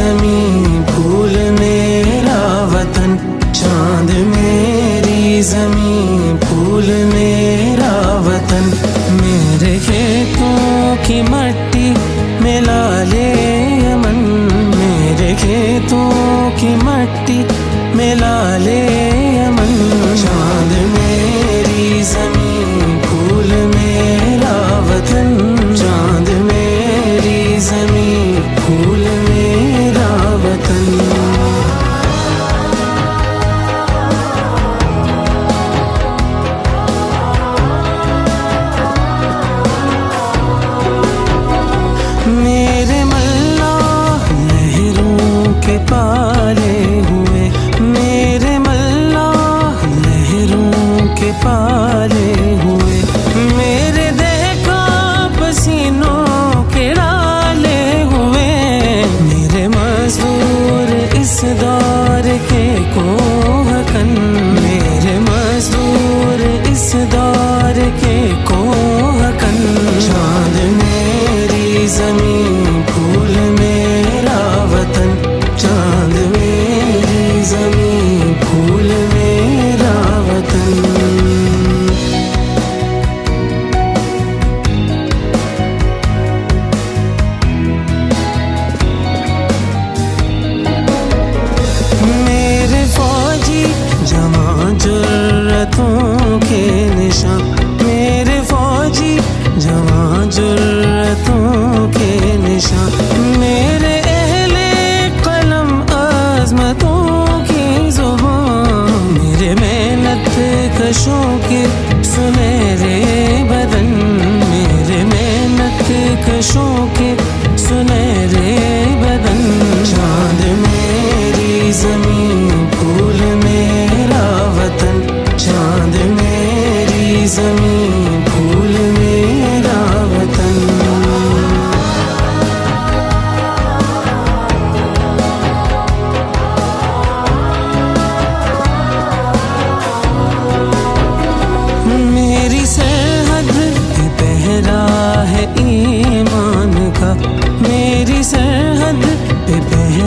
ज़मीं फूल मेरा वतन, चांद मेरी ज़मीं फूल मेरा वतन। मेरे खेतों की मट्टी में लाले यमन, मेरे खेतों की मट्टी में लाले यमन। चांद मेरी ज़मीं फूल मेरा वतन, चांद मेरी ज़मीं फूल मेरा वतन। मेरे मल्लाह लहरों के पाले हुए, मेरे मल्लाह लहरों के पाले हुए। मेरे देखो पसीनों के डाले हुए, मेरे मजदूर इस दौर के कोहकन, मेरे मजदूर इस दौर के कोहकन। चांद मेरी ज़मीं फूल मेरा वतन, चांद मेरी ज़मीं फूल मेरा वतन। मेरे फौजी जवां जुर्रतों के निशान, मेरे फौजी जवां जुर्रतों के निशान। मेरे अहले कलम अज़मतों की ज़ुबान, मेरे मेहनत कशों के सुनहरे बदन, मेरे मेहनत कशों के